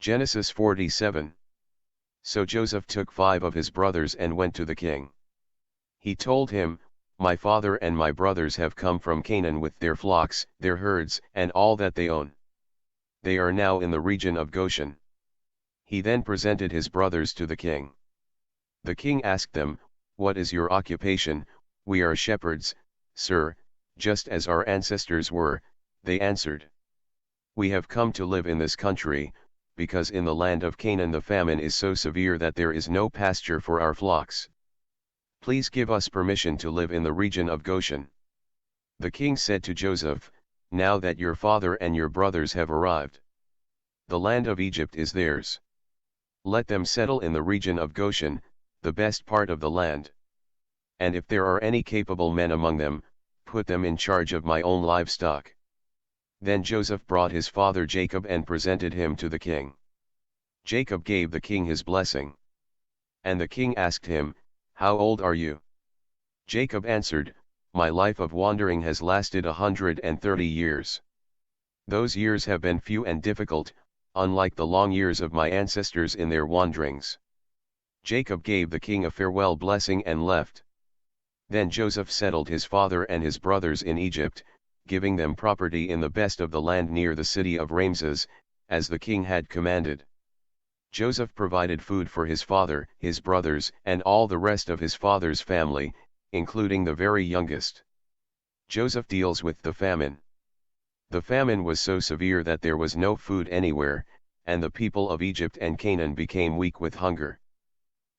Genesis 47. So Joseph took 5 of his brothers and went to the king. He told him, "My father and my brothers have come from Canaan with their flocks, their herds, and all that they own. They are now in the region of Goshen." He then presented his brothers to the king. The king asked them, "What is your occupation?" "We are shepherds, sir, just as our ancestors were," they answered. "We have come to live in this country, because in the land of Canaan the famine is so severe that there is no pasture for our flocks. Please give us permission to live in the region of Goshen." The king said to Joseph, "Now that your father and your brothers have arrived, the land of Egypt is theirs. Let them settle in the region of Goshen, the best part of the land. And if there are any capable men among them, put them in charge of my own livestock." Then Joseph brought his father Jacob and presented him to the king. Jacob gave the king his blessing. And the king asked him, "How old are you?" Jacob answered, "My life of wandering has lasted 130 years. Those years have been few and difficult, unlike the long years of my ancestors in their wanderings." Jacob gave the king a farewell blessing and left. Then Joseph settled his father and his brothers in Egypt, giving them property in the best of the land near the city of Ramses, as the king had commanded. Joseph provided food for his father, his brothers, and all the rest of his father's family, including the very youngest. Joseph deals with the famine. The famine was so severe that there was no food anywhere, and the people of Egypt and Canaan became weak with hunger.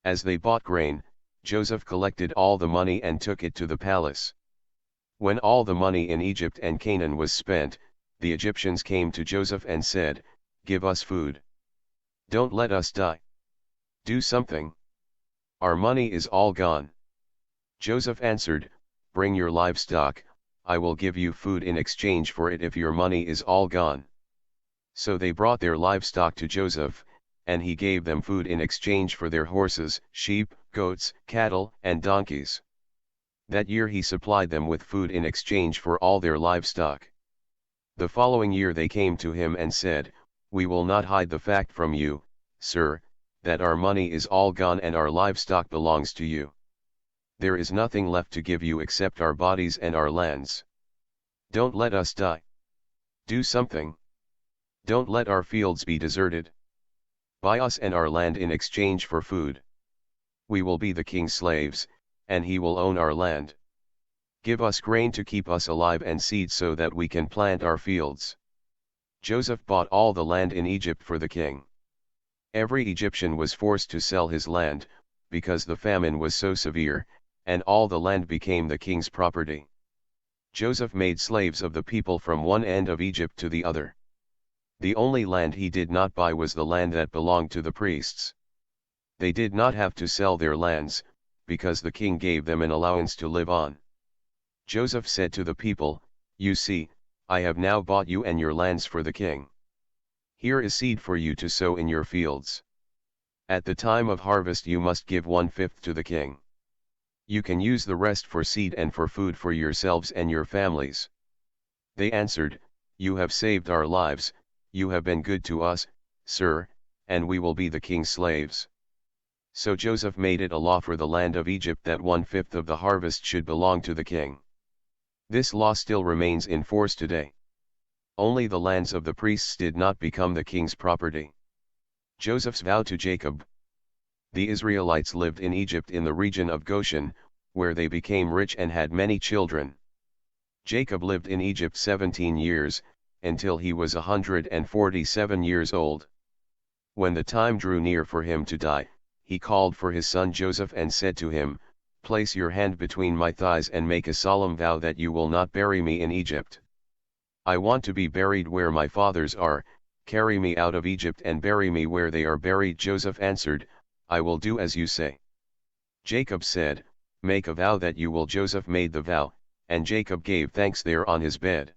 As they bought grain, Joseph collected all the money and took it to the palace. When all the money in Egypt and Canaan was spent, the Egyptians came to Joseph and said, "Give us food. Don't let us die. Do something. Our money is all gone." Joseph answered, "Bring your livestock, I will give you food in exchange for it if your money is all gone." So they brought their livestock to Joseph, and he gave them food in exchange for their horses, sheep, goats, cattle, and donkeys. That year he supplied them with food in exchange for all their livestock. The following year they came to him and said, "We will not hide the fact from you, sir, that our money is all gone and our livestock belongs to you. There is nothing left to give you except our bodies and our lands. Don't let us die. Do something. Don't let our fields be deserted. Buy us and our land in exchange for food. We will be the king's slaves, and he will own our land. Give us grain to keep us alive and seed so that we can plant our fields." Joseph bought all the land in Egypt for the king. Every Egyptian was forced to sell his land, because the famine was so severe, and all the land became the king's property. Joseph made slaves of the people from one end of Egypt to the other. The only land he did not buy was the land that belonged to the priests. They did not have to sell their lands, because the king gave them an allowance to live on. Joseph said to the people, "You see, I have now bought you and your lands for the king. Here is seed for you to sow in your fields. At the time of harvest you must give 1/5 to the king. You can use the rest for seed and for food for yourselves and your families." They answered, "You have saved our lives, you have been good to us, sir, and we will be the king's slaves." So Joseph made it a law for the land of Egypt that 1/5 of the harvest should belong to the king. This law still remains in force today. Only the lands of the priests did not become the king's property. Joseph's vow to Jacob. The Israelites lived in Egypt in the region of Goshen, where they became rich and had many children. Jacob lived in Egypt 17 years, until he was 147 years old. When the time drew near for him to die, he called for his son Joseph and said to him, "Place your hand between my thighs and make a solemn vow that you will not bury me in Egypt. I want to be buried where my fathers are. Carry me out of Egypt and bury me where they are buried." Joseph answered, "I will do as you say." Jacob said, "Make a vow that you will." Joseph made the vow, and Jacob gave thanks there on his bed.